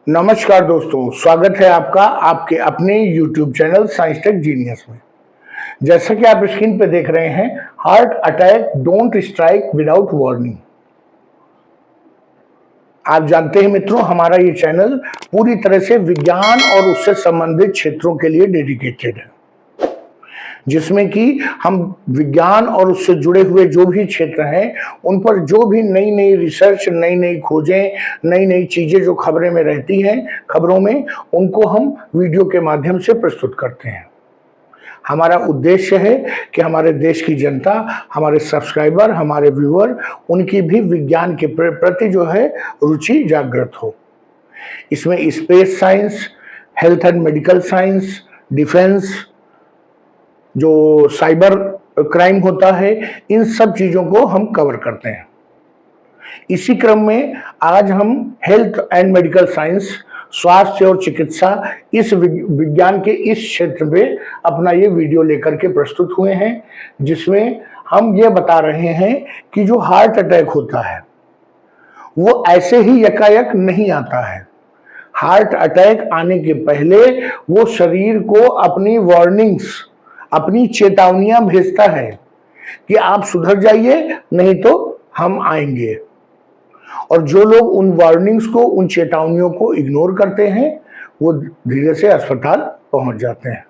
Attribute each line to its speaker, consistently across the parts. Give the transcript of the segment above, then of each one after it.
Speaker 1: नमस्कार दोस्तों, स्वागत है आपका आपके अपने YouTube channel science tech genius में। जैसा कि आप स्क्रीन पे देख रहे हैं, heart attack don't strike without warning. आप जानते हैं मित्रों, हमारा ये चैनल पूरी तरह से विज्ञान और उससे संबंधित क्षेत्रों के लिए डेडिकेटेड है, जिसमें कि हम विज्ञान और उससे जुड़े हुए जो भी क्षेत्र हैं उन पर जो भी नई नई रिसर्च, नई नई खोजें, नई नई चीजें जो खबरें में रहती हैं, खबरों में, उनको हम वीडियो के माध्यम से प्रस्तुत करते हैं। हमारा उद्देश्य है कि हमारे देश की जनता, हमारे सब्सक्राइबर, हमारे व्यूअर, उनकी भी विज्ञान के प्रति जो है रुचि जागृत हो। इसमें space science, health and medical science, defence, जो साइबर क्राइम होता है, इन सब चीजों को हम कवर करते हैं। इसी क्रम में आज हम हेल्थ एंड मेडिकल साइंस, स्वास्थ्य और चिकित्सा, इस विज्ञान के इस क्षेत्र में अपना ये वीडियो लेकर के प्रस्तुत हुए हैं, जिसमें हम ये बता रहे हैं कि जो हार्ट अटैक होता है वो ऐसे ही यकायक नहीं आता है। हार्ट अटैक आने के पहले वो शरीर को अपनी वार्निंग्स, अपनी चेतावनियां भेजता है कि आप सुधर जाइए, नहीं तो हम आएंगे। और जो लोग उन वार्निंग्स को, उन चेतावनियों को इग्नोर करते हैं, वो धीरे से अस्पताल पहुंच जाते हैं।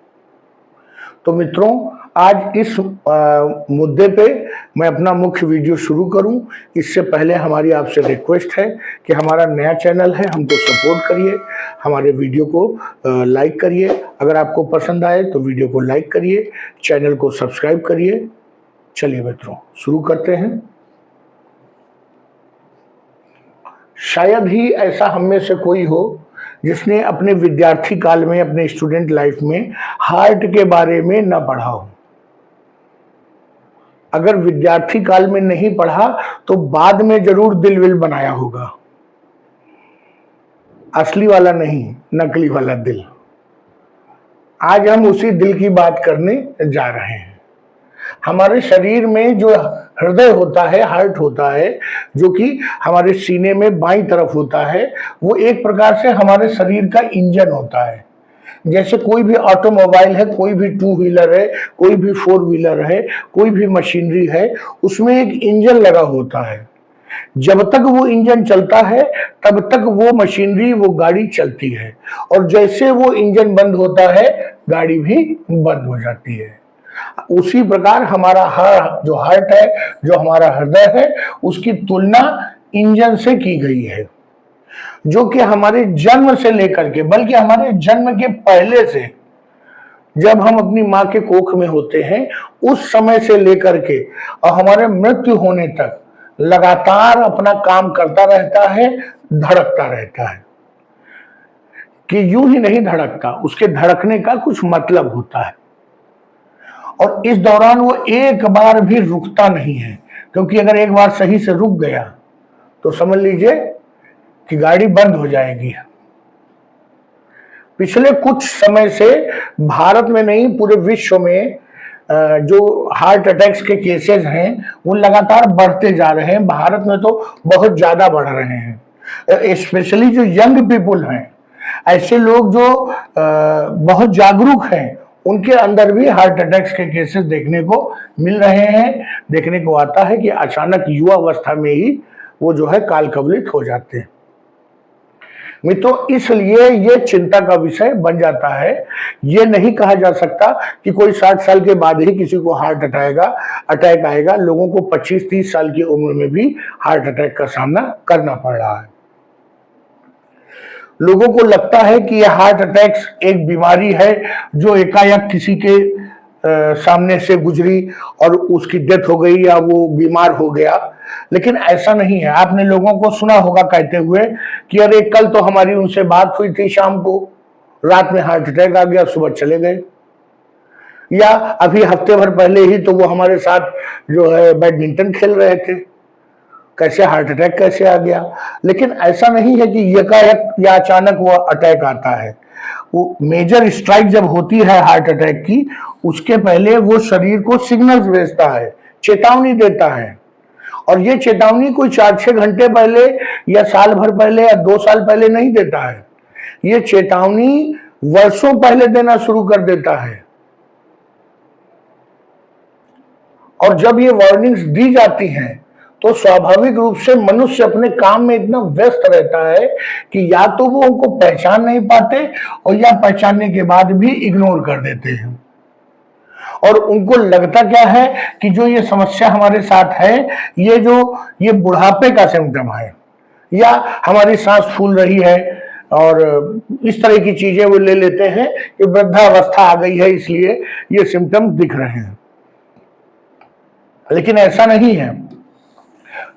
Speaker 1: तो मित्रों, आज इस मुद्दे पे मैं अपना मुख्य वीडियो शुरू करूं, इससे पहले हमारी आपसे रिक्वेस्ट है कि हमारा नया चैनल है, हमको सपोर्ट करिए, हमारे वीडियो को लाइक करिए। अगर आपको पसंद आए तो वीडियो को लाइक करिए, चैनल को सब्सक्राइब करिए। चलिए मित्रों, शुरू करते हैं। शायद ही ऐसा हम में से कोई हो जिसने अपने विद्यार्थी काल में, अपने स्टूडेंट लाइफ में हार्ट के बारे में न पढ़ा हो। अगर विद्यार्थी काल में नहीं पढ़ा तो बाद में जरूर दिल विल बनाया होगा। असली वाला नहीं, नकली वाला दिल। आज हम उसी दिल की बात करने जा रहे हैं। हमारे शरीर में जो हृदय होता है, हार्ट होता है, जो कि हमारे सीने में बाईं तरफ होता है, वो एक प्रकार से हमारे शरीर का इंजन होता है। जैसे कोई भी ऑटोमोबाइल है, कोई भी टू व्हीलर है, कोई भी फोर व्हीलर है, कोई भी मशीनरी है, उसमें एक इंजन लगा होता है। जब तक वो इंजन चलता है तब तक वो मशीनरी, वो गाड़ी चलती है, और जैसे वो इंजन बंद होता है गाड़ी भी बंद हो जाती है। उसी प्रकार हमारा जो हार्ट है, जो हमारा हृदय है, उसकी तुलना इंजन से की गई है, जो कि हमारे जन्म से लेकर के, बल्कि हमारे जन्म के पहले से, जब हम अपनी माँ के कोख में होते हैं उस समय से लेकर के और हमारे मृत्यु होने तक लगातार अपना काम करता रहता है, धड़कता रहता है। कि यूं ही नहीं धड़कता, उसके धड़कने का कुछ मतलब होता है। और इस दौरान वो एक बार भी रुकता नहीं है, क्योंकि अगर एक बार सही से रुक गया तो समझ लीजिए कि गाड़ी बंद हो जाएगी। पिछले कुछ समय से भारत में नहीं, पूरे विश्व में जो हार्ट अटैक्स के केसेस हैं वो लगातार बढ़ते जा रहे हैं। भारत में तो बहुत ज्यादा बढ़ रहे हैं। स्पेशली जो यंग पीपुल हैं, ऐसे लोग जो बहुत जागरूक हैं, उनके अंदर भी हार्ट अटैक्स के केसेस देखने को मिल रहे हैं। देखने को आता है कि अचानक युवा अवस्था में ही वो जो है काल कवलित हो जाते हैं। मित्रों, इसलिए ये चिंता का विषय बन जाता है। ये नहीं कहा जा सकता कि कोई 60 साल के बाद ही किसी को हार्ट अटैक आएगा। लोगों को 25-30 साल की उम्र में भी हार्ट अटैक का सामना करना पड़ रहा है। लोगों को लगता है कि यह हार्ट अटैक्स एक बीमारी है जो एकाएक किसी के सामने से गुजरी और उसकी डेथ हो गई या वो बीमार हो गया, लेकिन ऐसा नहीं है। आपने लोगों को सुना होगा कहते हुए कि अरे कल तो हमारी उनसे बात हुई थी, शाम को, रात में हार्ट अटैक आ गया, सुबह चले गए। या अभी हफ्ते भर पहले ही तो वो हमारे साथ जो है बैडमिंटन खेल रहे थे, कैसे हार्ट अटैक कैसे आ गया। लेकिन ऐसा नहीं है कि एकाएक या अचानक वो अटैक आता है। वो मेजर स्ट्राइक जब होती है हार्ट अटैक की, उसके पहले वो शरीर को सिग्नल्स भेजता है, चेतावनी देता है। और ये चेतावनी कोई 4-6 घंटे पहले या साल भर पहले या 2 साल पहले नहीं देता है। ये चेतावनी वर्षों पहले देना शुरू कर देता है। और जब ये वार्निंग्स दी जाती हैं तो स्वाभाविक रूप से मनुष्य अपने काम में इतना व्यस्त रहता है कि या तो वो उनको पहचान नहीं पाते और या पहचानने के बाद भी इग्नोर कर देते हैं। और उनको लगता क्या है कि जो ये समस्या हमारे साथ है, ये बुढ़ापे का सिम्टम है, या हमारी सांस फूल रही है, और इस तरह की चीजें वो ले लेते हैं कि वृद्धावस्था आ गई है इसलिए ये सिम्टम्स दिख रहे हैं। लेकिन ऐसा नहीं है।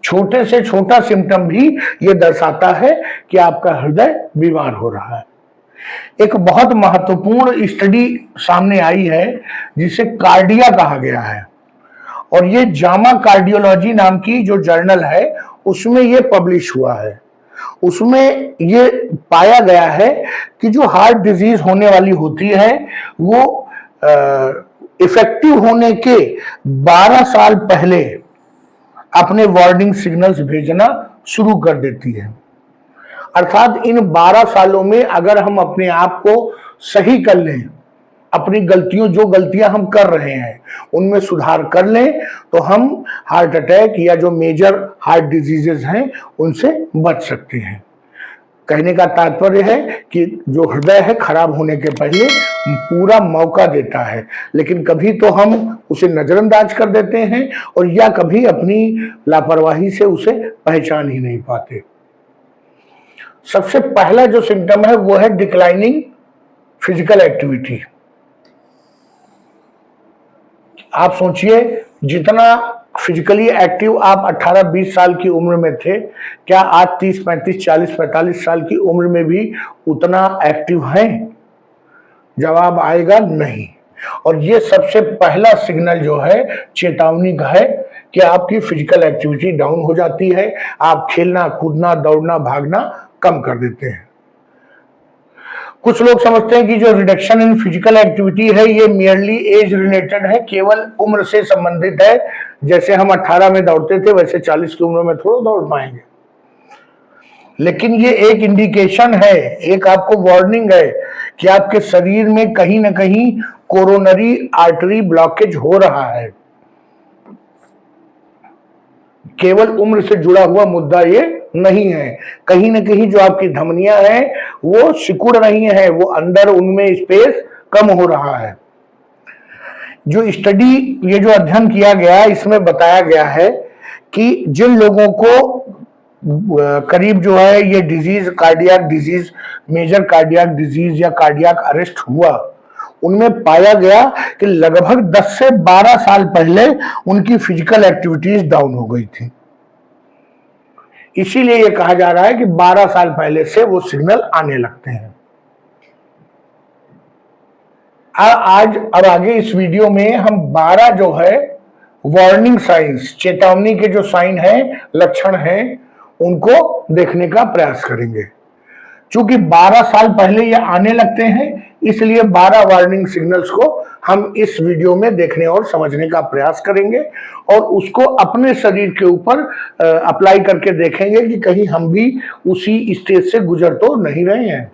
Speaker 1: छोटे से छोटा सिम्टम भी ये दर्शाता है कि आपका हृदय बीमार हो रहा है। एक बहुत महत्वपूर्ण स्टडी सामने आई है जिसे कार्डिया कहा गया है, और ये जामा कार्डियोलॉजी नाम की जो जर्नल है उसमें ये पब्लिश हुआ है। उसमें ये पाया गया है कि जो हार्ट डिजीज होने वाली होती है वो इफेक्टिव होने के 12 साल पहले अपने वार्निंग सिग्नल्स भेजना शुरू कर देती है। अर्थात इन 12 सालों में अगर हम अपने आप को सही कर लें, अपनी जो गलतियां हम कर रहे हैं उनमें सुधार कर लें, तो हम हार्ट अटैक या जो मेजर हार्ट डिजीजेस हैं उनसे बच सकते हैं। कहने का तात्पर्य है कि जो हृदय है खराब होने के पहले पूरा मौका देता है, लेकिन कभी तो हम उसे नजरअंदाज कर देते हैं और या कभी अपनी लापरवाही से उसे पहचान ही नहीं पाते। सबसे पहला जो सिम्टम है वो है डिक्लाइनिंग फिजिकल एक्टिविटी। आप सोचिए, जितना फिजिकली एक्टिव आप 18-20 साल की उम्र में थे, क्या आज 30, 35, 40, 45 साल की उम्र में भी उतना एक्टिव हैं? जवाब आएगा नहीं। और ये सबसे पहला सिग्नल जो है चेतावनी का है कि आपकी फिजिकल एक्टिविटी डाउन हो जाती है, आप खेलना कूदना दौड़ना भागना कम कर देते हैं। कुछ लोग समझते हैं कि जो रिडक्शन इन फिजिकल एक्टिविटी है ये मियरली एज रिलेटेड है, केवल उम्र से संबंधित है। जैसे हम 18 में दौड़ते थे वैसे 40 की उम्र में थोड़ा दौड़ पाएंगे। लेकिन ये एक इंडिकेशन है, एक आपको वार्निंग है कि आपके शरीर में कहीं ना कहीं कोरोनरी आर्टरी ब्लॉकेज हो रहा है। केवल उम्र से जुड़ा हुआ मुद्दा ये नहीं है, कहीं ना कहीं जो आपकी धमनियां हैं वो सिकुड़ रही हैं, वो अंदर उनमें स्पेस कम हो रहा है। ये जो अध्ययन किया गया इसमें बताया गया है कि जिन लोगों को करीब जो है ये disease cardiac disease, major cardiac disease या कार्डियक अरेस्ट हुआ, उनमें पाया गया कि लगभग 10 से 12 साल पहले उनकी फिजिकल एक्टिविटीज डाउन हो गई थी। इसीलिए यह कहा जा रहा है कि 12 साल पहले से वो सिग्नल आने लगते हैं। अब आगे इस वीडियो में हम 12 जो है वार्निंग साइंस, चेतावनी के जो साइन हैं, लक्षण हैं, उनको देखने का प्रयास करेंगे। चूंकि 12 साल पहले ये आने लगते हैं, इसलिए 12 वार्निंग सिग्नल्स को हम इस वीडियो में देखने और समझने का प्रयास करेंगे और उसको अपने शरीर के ऊपर अप्लाई करके देखेंगे कि कहीं हम भी उसी स्टेज से गुजर तो नहीं रहे हैं।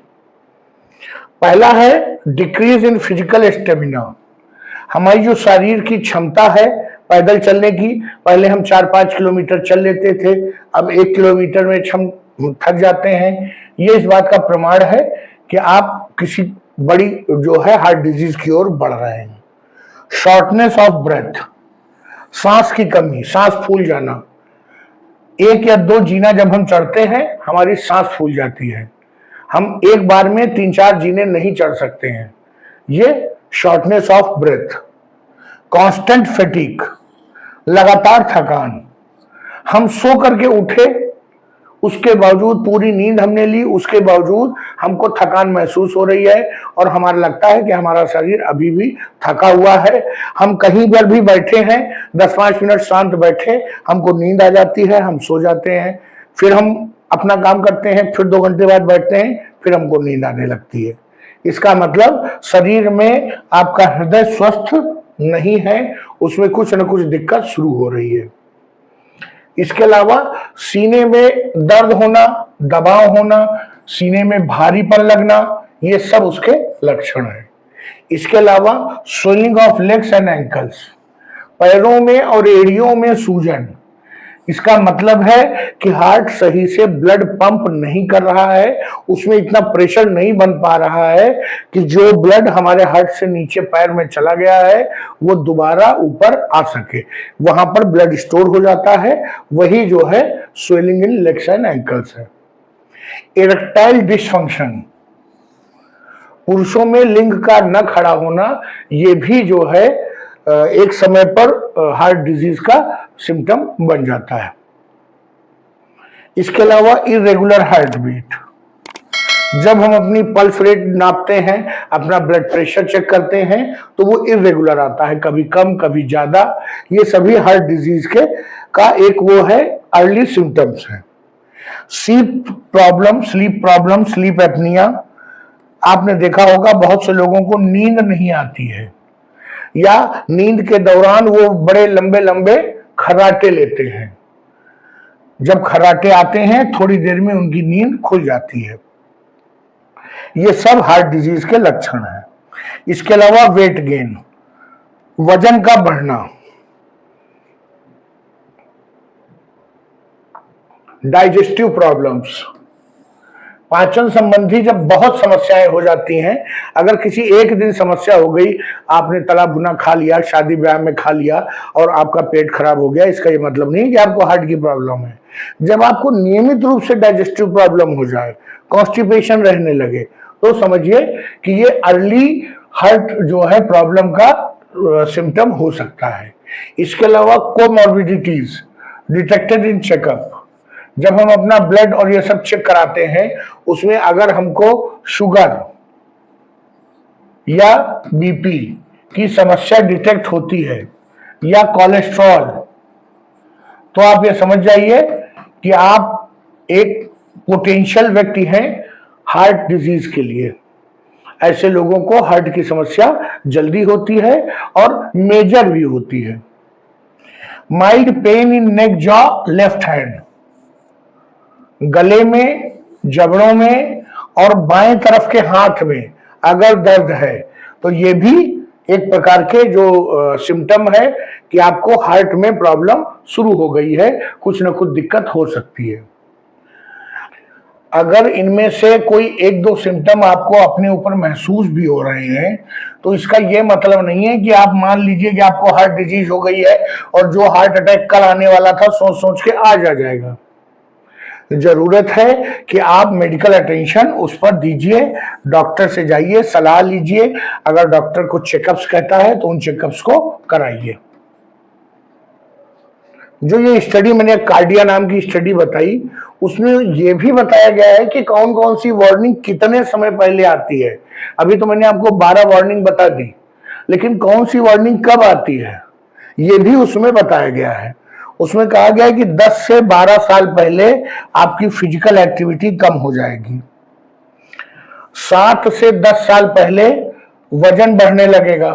Speaker 1: पहला है डिक्रीज इन फिजिकल स्टेमिना। हमारी जो शरीर की क्षमता है पैदल चलने की, पहले हम 4-5 किलोमीटर चल लेते थे, अब 1 किलोमीटर में हम थक जाते हैं। ये इस बात का प्रमाण है कि आप किसी बड़ी जो है हार्ट डिजीज की ओर बढ़ रहे हैं। शॉर्टनेस ऑफ ब्रेथ, सांस की कमी, सांस फूल जाना। 1 या 2 जीना जब हम चढ़ते हैं हमारी सांस फूल जाती है, हम एक बार में 3-4 जीने नहीं चढ़ सकते हैं। ये shortness of breath. Constant fatigue, लगातार थकान। हम सो करके उठे, उसके बावजूद पूरी नींद हमने ली, उसके बावजूद हमको थकान महसूस हो रही है और हमारा लगता है कि हमारा शरीर अभी भी थका हुआ है। हम कहीं पर भी बैठे हैं, 10-5 मिनट शांत बैठे, हमको नींद आ जाती है, हम सो जाते हैं, फिर हम अपना काम करते हैं, फिर 2 घंटे बाद बैठते हैं, फिर हमको नींद आने लगती है। इसका मतलब शरीर में आपका हृदय स्वस्थ नहीं है, उसमें कुछ न कुछ दिक्कत शुरू हो रही है। इसके अलावा सीने में दर्द होना, दबाव होना, सीने में भारीपन लगना, ये सब उसके लक्षण है। इसके अलावा swelling of legs and ankles, पैरों में और एड़ियों में सूजन। इसका मतलब है कि हार्ट सही से ब्लड पंप नहीं कर रहा है, उसमें इतना प्रेशर नहीं बन पा रहा है कि जो ब्लड हमारे हार्ट से नीचे पैर में चला गया है वो दोबारा ऊपर आ सके, वहां पर ब्लड स्टोर हो जाता है। वही जो है swelling in legs and ankles है। इरेक्टाइल डिसफंक्शन, पुरुषों में लिंग का न खड़ा होना, ये भी जो है एक समय पर हार्ट डिजीज का सिम्टम बन जाता है। इसके अलावा इरेगुलर हार्ट बीट, जब हम अपनी पल्स रेट नापते हैं, अपना ब्लड प्रेशर चेक करते हैं, तो वो इरेगुलर आता है, कभी कम कभी ज्यादा। ये सभी हार्ट डिजीज के का एक वो है अर्ली सिम्टम्स है। स्लीप प्रॉब्लम, स्लीप एपनिया, आपने देखा होगा बहुत से लोगों को नींद नहीं आती है, या नींद के दौरान वो बड़े लंबे लंबे खर्राटे लेते हैं। जब खर्राटे आते हैं थोड़ी देर में उनकी नींद खुल जाती है। ये सब हार्ट डिजीज के लक्षण हैं। इसके अलावा वेट गेन, वजन का बढ़ना, डाइजेस्टिव प्रॉब्लम्स, पाचन संबंधी जब बहुत समस्याएं हो जाती हैं। अगर किसी एक दिन समस्या हो गई, आपने तला भुना खा लिया, शादी ब्याह में खा लिया और आपका पेट खराब हो गया, इसका ये मतलब नहीं कि आपको हार्ट की प्रॉब्लम है। जब आपको नियमित रूप से डाइजेस्टिव प्रॉब्लम हो जाए, कॉन्स्टिपेशन रहने लगे, तो समझिए कि ये अर्ली हार्ट जो है प्रॉब्लम का सिम्टम हो सकता है। इसके अलावा कोमॉर्बिडिटीज डिटेक्टेड इन चेकअप, जब हम अपना ब्लड और ये सब चेक कराते हैं, उसमें अगर हमको शुगर या बीपी की समस्या डिटेक्ट होती है या कोलेस्ट्रॉल, तो आप ये समझ जाइए कि आप एक पोटेंशियल व्यक्ति हैं हार्ट डिजीज के लिए। ऐसे लोगों को हार्ट की समस्या जल्दी होती है और मेजर भी होती है। Mild pain in neck jaw left hand, गले में, जबड़ों में और बाएं तरफ के हाथ में अगर दर्द है, तो ये भी एक प्रकार के जो सिम्टम है कि आपको हार्ट में प्रॉब्लम शुरू हो गई है, कुछ न कुछ दिक्कत हो सकती है। अगर इनमें से कोई एक दो सिम्टम आपको अपने ऊपर महसूस भी हो रहे हैं, तो इसका यह मतलब नहीं है कि आप मान लीजिए कि आपको हार्ट डिजीज हो गई है और जो हार्ट अटैक कल आने वाला था सोच सोच के आज आ जाएगा। जरूरत है कि आप मेडिकल अटेंशन उस पर दीजिए, डॉक्टर से जाइए, सलाह लीजिए। अगर डॉक्टर कुछ चेकअप्स कहता है तो उन चेकअप्स को कराइए। जो ये स्टडी मैंने कार्डिया नाम की स्टडी बताई, उसमें यह भी बताया गया है कि कौन कौन सी वार्निंग कितने समय पहले आती है। अभी तो मैंने आपको 12 वार्निंग बता दी, लेकिन कौन सी वार्निंग कब आती है ये भी उसमें बताया गया है। उसमें कहा गया है कि 10 से 12 साल पहले आपकी फिजिकल एक्टिविटी कम हो जाएगी। 7 से 10 साल पहले वजन बढ़ने लगेगा।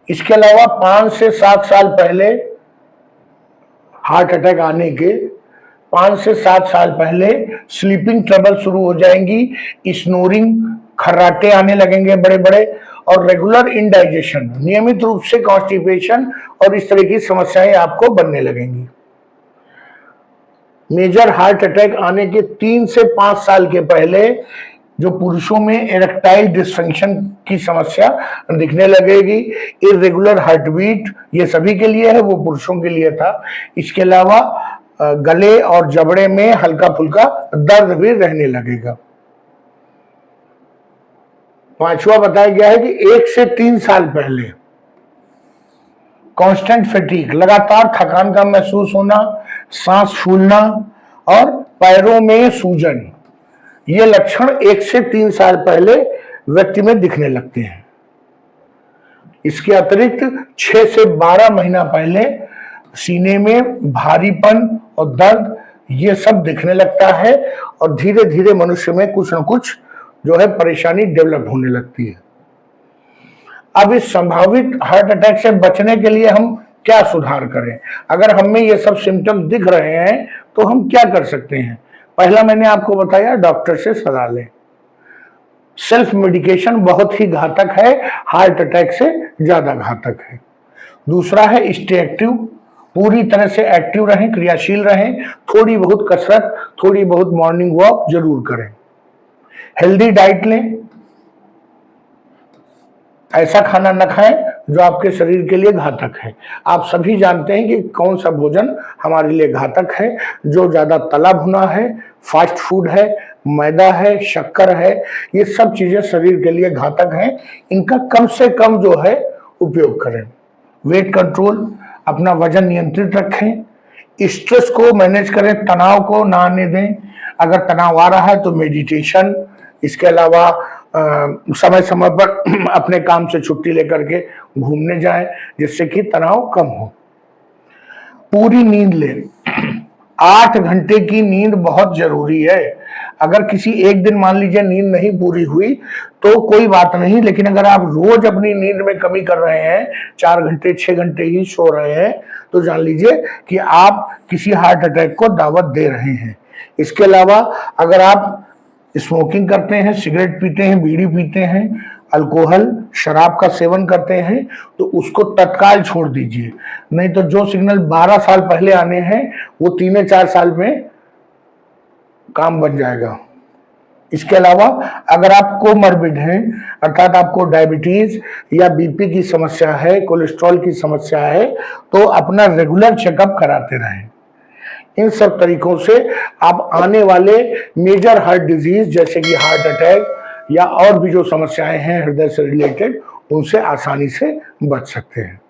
Speaker 1: इसके अलावा 5 से 7 साल पहले हार्ट अटैक आने के 5 से 7 साल पहले स्लीपिंग ट्रबल शुरू हो जाएंगी, स्नोरिंग, खर्राटे आने लगेंगे बड़े बड़े, और रेगुलर इंडाइजेशन, नियमित रूप से कॉन्स्टिपेशन और इस तरह की समस्याएं आपको बनने लगेंगी। मेजर हार्ट अटैक आने के 3 से 5 साल के पहले जो पुरुषों में इरेक्टाइल डिसफंक्शन की समस्या दिखने लगेगी, इरेगुलर हार्ट बीट, ये सभी के लिए है, वो पुरुषों के लिए था। इसके अलावा गले और जबड़े में हल्का फुल्का दर्द भी रहने लगेगा। 5वां बताया गया है कि 1 से 3 साल पहले कांस्टेंट फैटीग, लगातार थकान का महसूस होना, सांस फूलना और पैरों में सूजन, ये लक्षण 1 से 3 साल पहले व्यक्ति में दिखने लगते हैं। इसके अतिरिक्त 6 से 12 महीना पहले सीने में भारीपन और दर्द, ये सब दिखने लगता है और धीरे धीरे मनुष्य में कुछ न कुछ जो है परेशानी डेवलप होने लगती है। अब इस संभावित हार्ट अटैक से बचने के लिए हम क्या सुधार करें? अगर हमें ये सब सिम्टम दिख रहे हैं तो हम क्या कर सकते हैं? पहला मैंने आपको बताया, डॉक्टर से सलाह लें। सेल्फ मेडिकेशन बहुत ही घातक है, हार्ट अटैक से ज्यादा घातक है। दूसरा है स्टे एक्टिव, पूरी तरह से एक्टिव रहें, क्रियाशील रहें, थोड़ी बहुत कसरत, थोड़ी बहुत मॉर्निंग वॉक जरूर करें। हेल्दी डाइट लें, ऐसा खाना न खाएं जो आपके शरीर के लिए घातक है। आप सभी जानते हैं कि कौन सा भोजन हमारे लिए घातक है। जो ज्यादा तला भुना है, फास्ट फूड है, मैदा है, शक्कर है, ये सब चीजें शरीर के लिए घातक हैं। इनका कम से कम जो है उपयोग करें। वेट कंट्रोल, अपना वजन नियंत्रित रखें, स्ट्रेस को मैनेज करें, तनाव को ना आने दें। अगर तनाव आ रहा है तो मेडिटेशन, इसके अलावा समय समय पर अपने काम से छुट्टी लेकर के घूमने जाएं, जिससे कि तनाव कम हो। पूरी नींद लें, 8 घंटे की नींद बहुत जरूरी है। अगर किसी एक दिन मान लीजिए नींद नहीं पूरी हुई तो कोई बात नहीं, लेकिन अगर आप रोज अपनी नींद में कमी कर रहे हैं, 4 घंटे 6 घंटे ही सो रहे हैं, तो जान लीजिए कि आप किसी हार्ट अटैक को दावत दे रहे हैं। इसके अलावा अगर आप स्मोकिंग करते हैं, सिगरेट पीते हैं, बीड़ी पीते हैं, अल्कोहल शराब का सेवन करते हैं, तो उसको तत्काल छोड़ दीजिए। नहीं तो जो सिग्नल 12 साल पहले आने हैं वो 3-4 साल में काम बन जाएगा। इसके अलावा अगर आप कोमॉर्बिड हैं, अर्थात आपको डायबिटीज या बीपी की समस्या है, कोलेस्ट्रॉल की समस्या है, तो अपना रेगुलर चेकअप कराते रहें। इन सब तरीकों से आप आने वाले मेजर हार्ट डिजीज जैसे कि हार्ट अटैक या और भी जो समस्याएं हैं हृदय से रिलेटेड, उनसे आसानी से बच सकते हैं।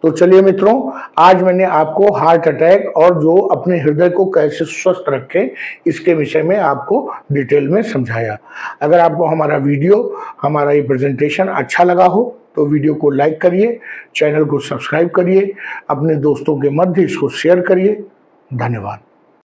Speaker 1: तो चलिए मित्रों, आज मैंने आपको हार्ट अटैक और जो अपने हृदय को कैसे स्वस्थ रखें इसके विषय में आपको डिटेल में समझाया। अगर आपको हमारा वीडियो, हमारा ये प्रेजेंटेशन अच्छा लगा हो तो वीडियो को लाइक करिए, चैनल को सब्सक्राइब करिए, अपने दोस्तों के मध्य इसको शेयर करिए। धन्यवाद।